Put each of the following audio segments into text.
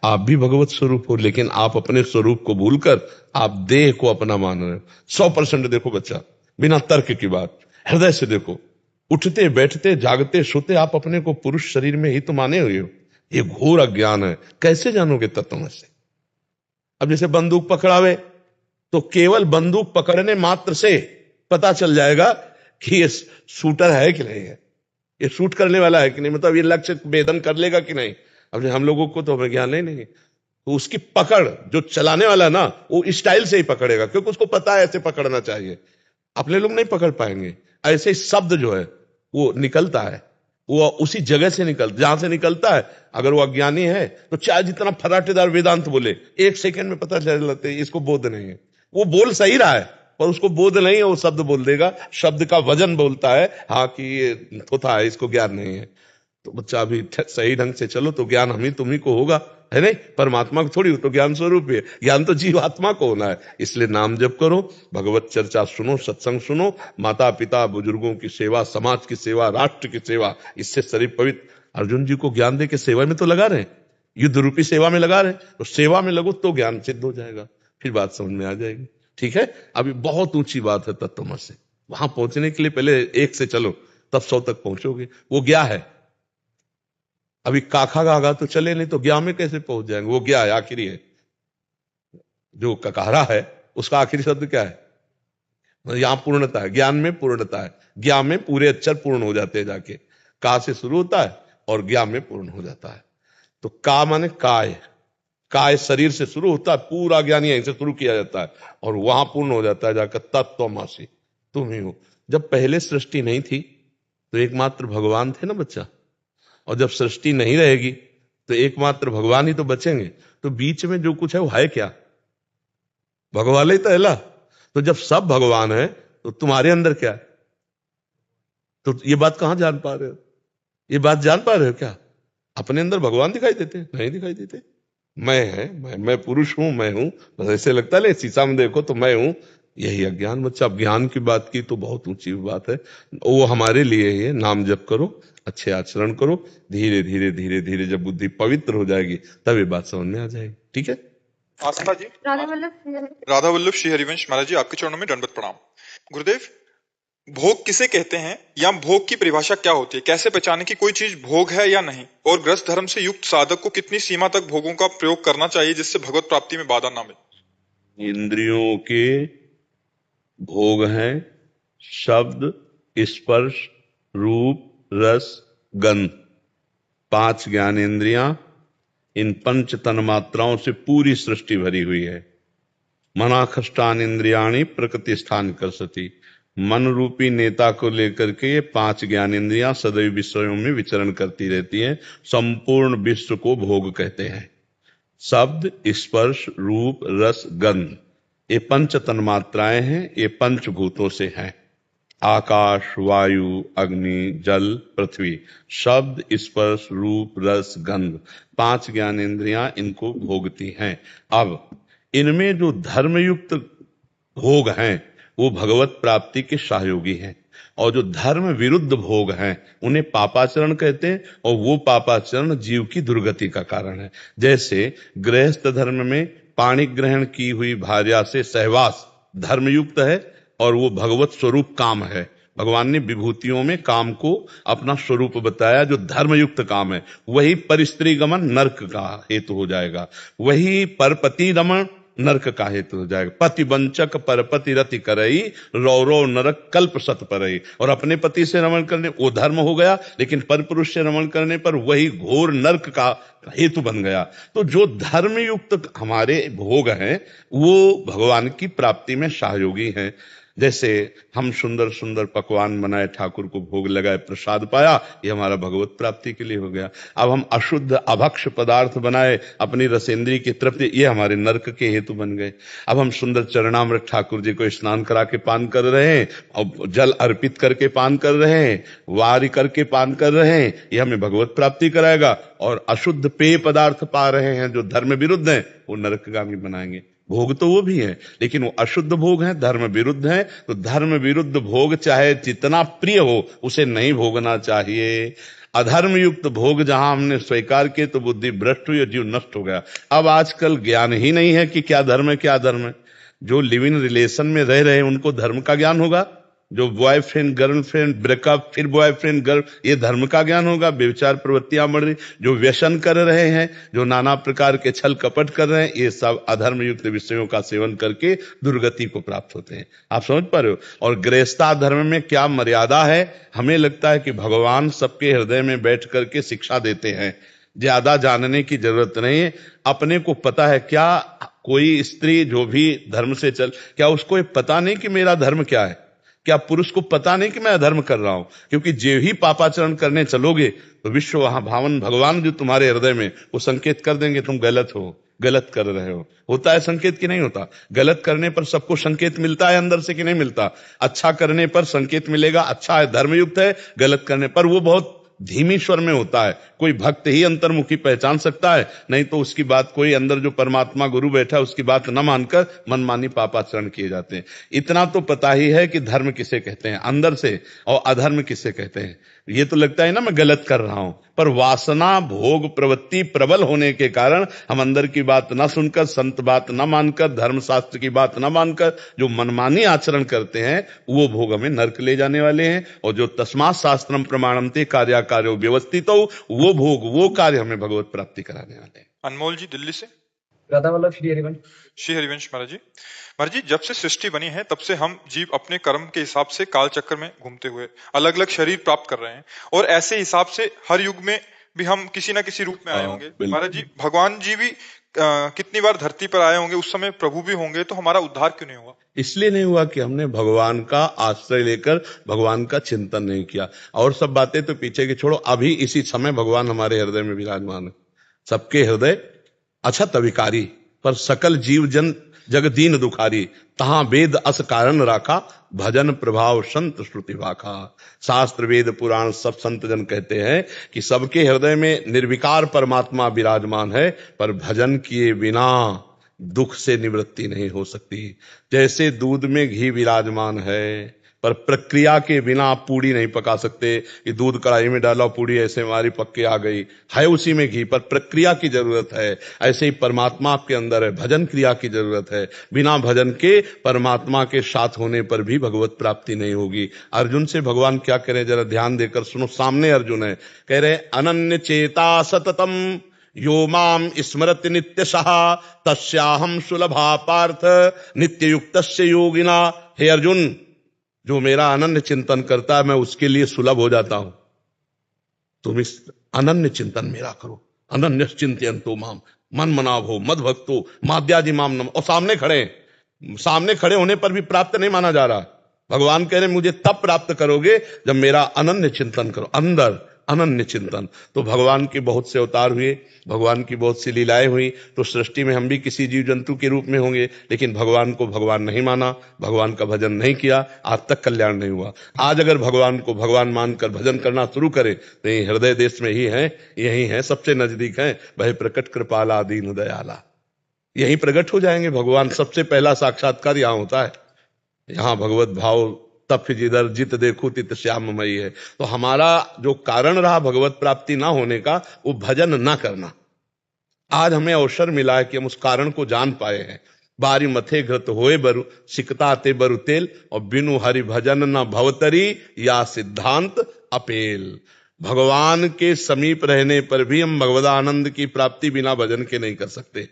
आप भी भगवत स्वरूप हो, लेकिन आप अपने स्वरूप को भूलकर आप देह को अपना मान रहे हो। 100% देखो बच्चा, बिना तर्क की बात, हृदय से देखो। उठते बैठते जागते सोते आप अपने को पुरुष शरीर में ही तो माने हुए हो। ये घोर अज्ञान है। कैसे जानोगे तत्व से? अब जैसे बंदूक पकड़ावे, तो केवल बंदूक पकड़ने मात्र से पता चल जाएगा कि ये शूटर है कि नहीं है, ये शूट करने वाला है कि नहीं, मतलब ये लक्ष्य भेदन कर लेगा कि नहीं। अब हम लोगों को तो हमें ज्ञान नहीं है, तो उसकी पकड़ जो चलाने वाला ना, वो स्टाइल से ही पकड़ेगा, क्योंकि उसको पता है ऐसे पकड़ना चाहिए। अपने लोग नहीं पकड़ पाएंगे। ऐसे ही शब्द जो है वो निकलता है, वो उसी जगह से जहां से निकलता है। अगर वो अज्ञानी है तो चाहे जितना फराटेदार वेदांत बोले, 1 सेकंड में पता चल जाते इसको बोध नहीं है। वो बोल सही रहा है पर उसको बोध नहीं है, वो शब्द बोल देगा। शब्द का वजन बोलता है हाँ कि ये थोथा है, इसको ज्ञान नहीं है। तो बच्चा अभी सही ढंग से चलो तो ज्ञान हम ही तुम ही को होगा, है नहीं? परमात्मा को थोड़ी, तो ज्ञान स्वरूप है। ज्ञान तो जीवात्मा को होना है। इसलिए नाम जप करो, भगवत चर्चा सुनो, सत्संग सुनो, माता पिता बुजुर्गों की सेवा, समाज की सेवा, राष्ट्र की सेवा, इससे शरीर पवित्र। अर्जुन जी को ज्ञान दे के सेवा में तो लगा रहे, युद्ध रूपी सेवा में लगा रहे, तो सेवा में लगो तो ज्ञान सिद्ध हो जाएगा, फिर बात समझ में आ जाएगी। ठीक है? अभी बहुत ऊंची बात है तत्वमय से, वहां पहुंचने के लिए पहले 1 से चलो, तब 100 तक पहुंचोगे। वो क्या है? अभी काखा गागा तो चले नहीं, तो ज्ञा में कैसे पहुंच जाएंगे? वो क्या है? आखिरी है जो ककारा है, उसका आखिरी शब्द क्या है? यहां पूर्णता है, ज्ञान में पूर्णता है। ज्ञान में पूरे अक्षर पूर्ण हो जाते हैं जाके। का से शुरू होता है और ज्ञान में पूर्ण हो जाता है। तो का माने काय, काय शरीर से शुरू होता है, पूरा ज्ञान यहीं से शुरू किया जाता है और वहां पूर्ण हो जाता है जाकर तत्वमसि, तुम ही हो। जब पहले सृष्टि नहीं थी तो एकमात्र भगवान थे ना बच्चा, और जब सृष्टि नहीं रहेगी तो एकमात्र भगवान ही तो बचेंगे। तो बीच में जो कुछ है वो है क्या? भगवान ही तो है ना। तो जब सब भगवान है तो तुम्हारे अंदर क्या है? तो ये बात कहां जान पा रहे हो? ये बात जान पा रहे हो क्या? अपने अंदर भगवान दिखाई देते? नहीं दिखाई देते। मैं है, मैं पुरुष हूं, मैं हूं, बस ऐसे लगता है शीशा में देखो तो मैं हूं। यही अज्ञान बच्चा। अब ज्ञान की बात की तो बहुत ऊंची बात है, वो हमारे लिए ही है। नाम जप करो, अच्छे आचरण करो, धीरे धीरे धीरे धीरे जब बुद्धि पवित्र हो जाएगी तब ये बात समझ में आ जाएगी। ठीक है? आस्था जी, राधा वल्लभ श्री हरिवंश महाराज जी, आपके चरणों में दंडवत प्रणाम। गुरुदेव, भोग किसे कहते हैं या भोग की परिभाषा क्या होती है? कैसे पहचाने कि कोई चीज भोग है या नहीं? और ग्रस्त धर्म से युक्त साधक को कितनी सीमा तक भोगों का प्रयोग करना चाहिए जिससे भगवत प्राप्ति में बाधा ना मिले? इंद्रियों के भोग हैं शब्द, स्पर्श, रूप, रस, गंध। 5 ज्ञानेंद्रियां, इन 5 तन्मात्राओं से पूरी सृष्टि भरी हुई है। मनाखष्टान इंद्रियाणी प्रकृति स्थान कर सती। मन रूपी नेता को लेकर के ये 5 ज्ञानेंद्रियां सदैव विषयों में विचरण करती रहती हैं। संपूर्ण विश्व को भोग कहते हैं। शब्द, स्पर्श, रूप, रस, गंध, ये 5 तन्मात्राएं हैं। ये 5 भूतों से हैं। आकाश, वायु, अग्नि, जल, पृथ्वी। शब्द, स्पर्श, रूप, रस, गंध, 5 ज्ञानेंद्रियां इनको भोगती हैं। अब इनमें जो धर्मयुक्त भोग हैं वो भगवत प्राप्ति के सहयोगी हैं, और जो धर्म विरुद्ध भोग हैं उन्हें पापाचरण कहते हैं, और वो पापाचरण जीव की दुर्गति का कारण है। जैसे गृहस्थ धर्म में पाणी ग्रहण की हुई भार्या से सहवास धर्मयुक्त है, और वो भगवत स्वरूप काम है। भगवान ने विभूतियों में काम को अपना स्वरूप बताया, जो धर्मयुक्त काम है। वही परिस्त्री गमन नरक का हेतु हो जाएगा, वही परपति रमण नरक का हेतु हो जाएगा। पति वंचक परपति रति करई, रौरव नरक कल्प सत परई। और अपने पति से रमण करने वो धर्म हो गया, लेकिन पर पुरुष से रमण करने पर वही घोर नरक का हेतु बन गया। तो जो धर्मयुक्त हमारे भोग हैं वो भगवान की प्राप्ति में सहयोगी हैं। जैसे हम सुंदर सुंदर पकवान बनाए, ठाकुर को भोग लगाए, प्रसाद पाया, ये हमारा भगवत प्राप्ति के लिए हो गया। अब हम अशुद्ध अभक्ष पदार्थ बनाए अपनी रसेंद्री की तृप्ति, ये हमारे नरक के हेतु बन गए। अब हम सुंदर चरणामृत ठाकुर जी को स्नान करा के पान कर रहे हैं, और जल अर्पित करके पान कर रहे हैं, वारी करके पान कर रहे हैं, ये हमें भगवत प्राप्ति कराएगा। और अशुद्ध पेय पदार्थ पा रहे हैं जो धर्म विरुद्ध हैं, वो नरकगामी बनाएंगे। भोग तो वो भी है, लेकिन वो अशुद्ध भोग है, धर्म विरुद्ध है। तो धर्म विरुद्ध भोग चाहे जितना प्रिय हो उसे नहीं भोगना चाहिए। अधर्म युक्त भोग जहां हमने स्वीकार किए तो बुद्धि भ्रष्ट हुई और जीव नष्ट हो गया। अब आजकल ज्ञान ही नहीं है कि क्या धर्म है क्या अधर्म है। जो लिव इन रिलेशन में रह रहे हैं उनको धर्म का ज्ञान होगा, जो बॉयफ्रेंड गर्लफ्रेंड ब्रेकअप फिर बॉयफ्रेंड गर्ल, ये धर्म का ज्ञान होगा। व्यभिचार प्रवृत्तियां बढ़ रही, जो व्यसन कर रहे हैं, जो नाना प्रकार के छल कपट कर रहे हैं, ये सब अधर्म युक्त विषयों का सेवन करके दुर्गति को प्राप्त होते हैं। आप समझ पा रहे हो। और गृहस्था धर्म में क्या मर्यादा है, हमें लगता है कि भगवान सबके हृदय में बैठ करके शिक्षा देते हैं, ज्यादा जानने की जरूरत नहीं है। अपने को पता है। क्या कोई स्त्री जो भी धर्म से चल, क्या उसको ये पता नहीं कि मेरा धर्म क्या है? क्या पुरुष को पता नहीं कि मैं अधर्म कर रहा हूं? क्योंकि जो ही पापाचरण करने चलोगे तो विश्व वहां भावन भगवान जो तुम्हारे हृदय में वो संकेत कर देंगे तुम गलत हो, गलत कर रहे हो। होता है संकेत कि नहीं होता? गलत करने पर सबको संकेत मिलता है अंदर से कि नहीं मिलता? अच्छा करने पर संकेत मिलेगा, अच्छा है धर्मयुक्त है। गलत करने पर वो बहुत धीमी स्वर में होता है। कोई भक्त ही अंतर्मुखी पहचान सकता है, नहीं तो उसकी बात कोई अंदर जो परमात्मा गुरु बैठा है उसकी बात न मानकर मनमानी पापाचरण किए जाते हैं। इतना तो पता ही है कि धर्म किसे कहते हैं अंदर से और अधर्म किसे कहते हैं। ये तो लगता है ना मैं गलत कर रहा हूं, पर वासना भोग प्रवृत्ति प्रबल होने के कारण हम अंदर की बात ना सुनकर, संत बात ना मानकर, धर्मशास्त्र की बात ना मानकर जो मनमानी आचरण करते हैं वो भोग हमें नरक ले जाने वाले हैं। और जो तस्मात् शास्त्रम प्रमाणन्ते कार्याकार्यो व्यवस्थितो, वो भोग वो कार्य हमें भगवत प्राप्ति कराने वाले हैं। अनमोल जी दिल्ली से। राधा वल्लभ श्री हरिवंश। श्री हरिवंश महाराज जी। महाराज जी, जब से सृष्टि बनी है तब से हम जीव अपने कर्म के हिसाब से काल चक्र में घूमते हुए अलग अलग शरीर प्राप्त कर रहे हैं, और ऐसे हिसाब से हर युग में भी हम किसी ना किसी रूप में आए होंगे। महाराज जी, भगवान जी भी कितनी बार धरती पर आए होंगे, उस समय प्रभु भी होंगे, तो हमारा उद्धार क्यों नहीं हुआ? इसलिए नहीं हुआ कि हमने भगवान का आश्रय लेकर भगवान का चिंतन नहीं किया। और सब बातें तो पीछे की छोड़ो, अभी इसी समय भगवान हमारे हृदय में विराजमान है। सबके हृदय अछत अविकारी, पर सकल जीव जन जगदीन दुखारी, तहां वेद अस कारण राखा, भजन प्रभाव संत श्रुति वाखा। शास्त्र वेद पुराण सब संत जन कहते हैं कि सबके हृदय में निर्विकार परमात्मा विराजमान है, पर भजन किए बिना दुख से निवृत्ति नहीं हो सकती। जैसे दूध में घी विराजमान है, पर प्रक्रिया के बिना आप पूड़ी नहीं पका सकते कि दूध कढ़ाई में डाला पूड़ी ऐसे हमारी पक के आ गई, है उसी में घी, पर प्रक्रिया की जरूरत है। ऐसे ही परमात्मा आपके अंदर है, भजन क्रिया की जरूरत है। बिना भजन के परमात्मा के साथ होने पर भी भगवत प्राप्ति नहीं होगी। अर्जुन से भगवान क्या करें, जरा ध्यान देकर सुनो। सामने अर्जुन है, कह रहे अनन्य चेता सततम यो माम स्मरति नित्यशः तस्याहम सुलभा पार्थ नित्ययुक्तस्य योगिना। हे अर्जुन, जो मेरा अनन्य चिंतन करता है मैं उसके लिए सुलभ हो जाता हूं। तुम इस अनन्य चिंतन मेरा करो। अनन्य चिंतयन्तो माम मन मनाभो मद भक्तो माद्याजी माम नम। और सामने खड़े होने पर भी प्राप्त नहीं माना जा रहा। भगवान कह रहे मुझे तब प्राप्त करोगे जब मेरा अनन्य चिंतन करो, अंदर अनन्य चिंतन। तो भगवान के बहुत से अवतार हुए, भगवान की बहुत सी लीलाएं हुई, तो सृष्टि में हम भी किसी जीव जंतु के रूप में होंगे, लेकिन भगवान को भगवान नहीं माना, भगवान का भजन नहीं किया, आज तक कल्याण नहीं हुआ। आज अगर भगवान को भगवान मानकर भजन करना शुरू करें तो ये हृदय देश में ही है, यही है, सबसे नजदीक है। वह प्रकट कृपाला दीन दयाला, यही प्रकट हो जाएंगे भगवान। सबसे पहला साक्षात्कार यहाँ होता है। यहाँ भगवत भाव तब जिधर जित देखो तित श्याममयी है। तो हमारा जो कारण रहा भगवत प्राप्ति ना होने का, वो भजन ना करना। आज हमें अवसर मिला है कि हम उस कारण को जान पाए हैं। बारी मथे घृत होए बरु सिकता ते बरु तेल, और बिनु हरि भजन न भवतरी या सिद्धांत अपेल। भगवान के समीप रहने पर भी हम भगवदानंद की प्राप्ति बिना भजन के नहीं कर सकते।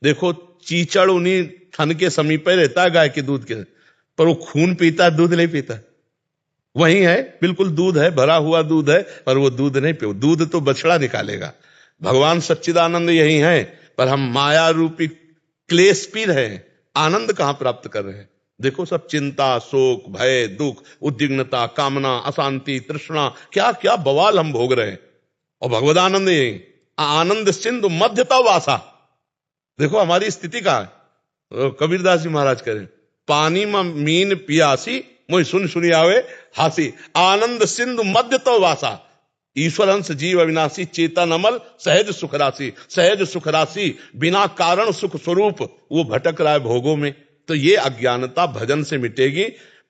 देखो, चीचड़ उन्हीं थन के समीप ही रहता है गाय के दूध के, पर वो खून पीता, दूध नहीं पीता। वही है, बिल्कुल दूध है, भरा हुआ दूध है, पर वो दूध नहीं पी। दूध तो बछड़ा निकालेगा। भगवान सच्चिदानंद यही है, पर हम माया रूपी क्लेश पी रहे हैं, आनंद कहां प्राप्त कर रहे हैं। देखो, सब चिंता, शोक, भय, दुख, उद्विग्नता, कामना, अशांति, तृष्णा, क्या क्या बवाल हम भोग रहे हैं। और भगवदानंद यही आनंद सिंधु मध्यता वासा। देखो हमारी स्थिति कहां है। कबीरदास जी महाराज कह रहे हैं, पानी में मीन पियासी मुझे सुन सुनी आवे हासी, आनंद सिंधु मध्य तो वासा, ईश्वर अंश जीव अविनाशी, चेतन अमल सहज सुख राशि। सहज सुख राशि, बिना कारण सुख स्वरूप वो भटक रहा है भोगों में। तो ये अज्ञानता भजन से मिटेगी।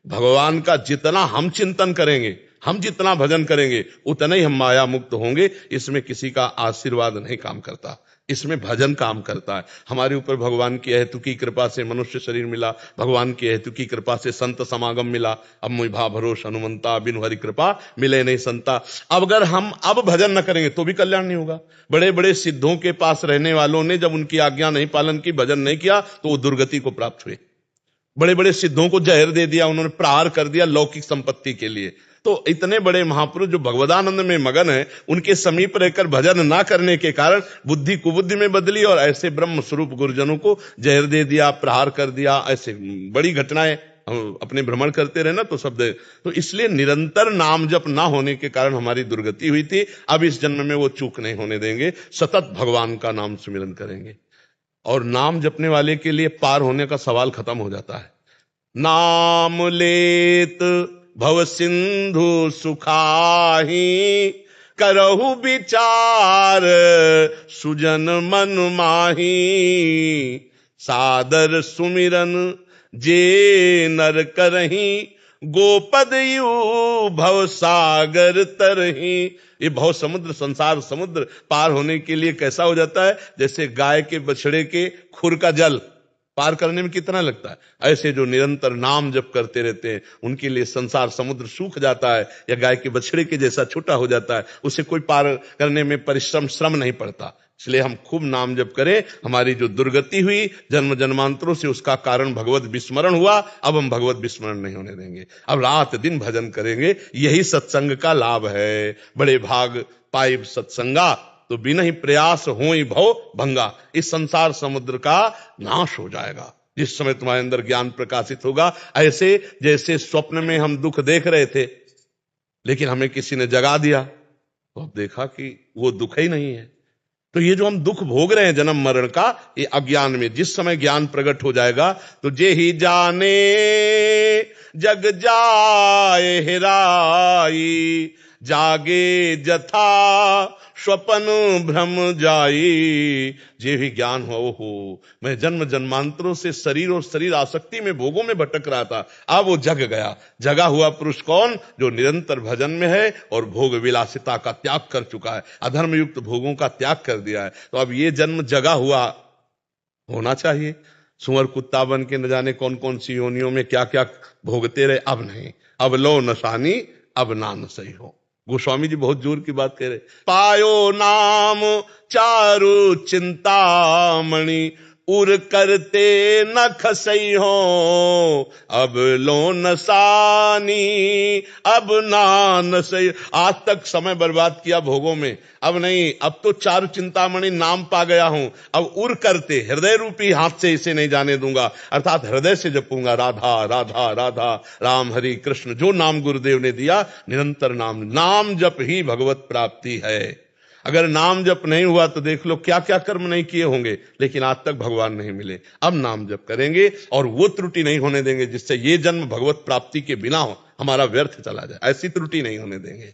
भगवान का जितना हम चिंतन करेंगे हम जितना भजन करेंगे उतना ही हम माया मुक्त होंगे। इसमें किसी का आशीर्वाद नहीं काम करता, इसमें भजन काम करता है। हमारे ऊपर भगवान की हेतु की कृपा से मनुष्य शरीर मिला, भगवान की हेतु की कृपा से संत समागम मिला। अब मुझा भरोस हनुमंता, बिनु हरि कृपा मिले नहीं संता। अब अगर हम अब भजन न करेंगे तो भी कल्याण नहीं होगा। बड़े बड़े सिद्धों के पास रहने वालों ने जब उनकी आज्ञा नहीं पालन की, भजन नहीं किया, तो वो दुर्गति को प्राप्त हुए। बड़े बड़े सिद्धों को जहर दे दिया, उन्होंने प्रहार कर दिया लौकिक संपत्ति के लिए। तो इतने बड़े महापुरुष जो भगवदानंद में मगन है, उनके समीप रहकर भजन ना करने के कारण बुद्धि कुबुद्धि में बदली और ऐसे ब्रह्म स्वरूप गुरुजनों को जहर दे दिया, प्रहार कर दिया। ऐसे बड़ी घटनाएं हम अपने भ्रमण करते रहे ना तो शब्द। तो इसलिए निरंतर नाम जप ना होने के कारण हमारी दुर्गति हुई थी। अब इस जन्म में वो चूक नहीं होने देंगे, सतत भगवान का नाम सुमिरन करेंगे। और नाम जपने वाले के लिए पार होने का सवाल खत्म हो जाता है। नाम लेत भव सिंधु सुखाही, करहु विचार सुजन मन माही। सादर सुमिरन जे नर करही, गोपद यू भव सागर तरही। ये भव समुद्र, संसार समुद्र पार होने के लिए कैसा हो जाता है, जैसे गाय के बछड़े के खुर का जल पार करने में कितना लगता है, ऐसे जो निरंतर नाम जप करते रहते हैं उनके लिए संसार समुद्र सूख जाता है, या गाय के बछड़े के जैसा छोटा हो जाता है। उसे कोई पार करने में श्रम नहीं पड़ता। इसलिए हम खूब नाम जप करें। हमारी जो दुर्गति हुई जन्म जन्मांतरों से, उसका कारण भगवत विस्मरण हुआ। अब हम भगवत विस्मरण नहीं होने देंगे, अब रात दिन भजन करेंगे। यही सत्संग का लाभ है। बड़े भाग पाइब सत्संगा, तो बिना ही प्रयास हो ही भव भंगा। इस संसार समुद्र का नाश हो जाएगा जिस समय तुम्हारे अंदर ज्ञान प्रकाशित होगा। ऐसे जैसे स्वप्न में हम दुख देख रहे थे, लेकिन हमें किसी ने जगा दिया, तो अब देखा कि वो दुख ही नहीं है। तो ये जो हम दुख भोग रहे हैं जन्म मरण का, ये अज्ञान में, जिस समय ज्ञान प्रकट हो जाएगा तो जे ही जाने जग जाए हिराई, जागे जथा स्वपन भ्रम जाई। जे भी ज्ञान हो मैं जन्म जन्मांतरों से शरीर और शरीर आसक्ति में, भोगों में भटक रहा था, अब वो जग गया। जगा हुआ पुरुष कौन? जो निरंतर भजन में है और भोग विलासिता का त्याग कर चुका है, अधर्म युक्त भोगों का त्याग कर दिया है। तो अब ये जन्म जगा हुआ होना चाहिए। सुअर कुत्ता बन के न जाने कौन कौन सी योनियों में क्या क्या भोगते रहे, अब नहीं। अब लो नशानी अब ना न सही हो। गोस्वामी जी बहुत जोर की बात कह रहे। पायो नाम चारु चिंतामणि, उर करते न खसई हो। अब लो नसानी अब ना सही। आज तक समय बर्बाद किया भोगों में, अब नहीं, अब तो चारु चिंतामणि नाम पा गया हूं। अब उर करते, हृदय रूपी हाथ से इसे नहीं जाने दूंगा, अर्थात हृदय से जपूंगा राधा राधा राधा, राम हरि कृष्ण। जो नाम गुरुदेव ने दिया, निरंतर नाम, नाम जप ही भगवत प्राप्ति है। अगर नाम जप नहीं हुआ तो देख लो क्या क्या कर्म नहीं किए होंगे, लेकिन आज तक भगवान नहीं मिले। अब नाम जप करेंगे और वो त्रुटि नहीं होने देंगे जिससे ये जन्म भगवत प्राप्ति के बिना हमारा व्यर्थ चला जाए। ऐसी त्रुटि नहीं होने देंगे।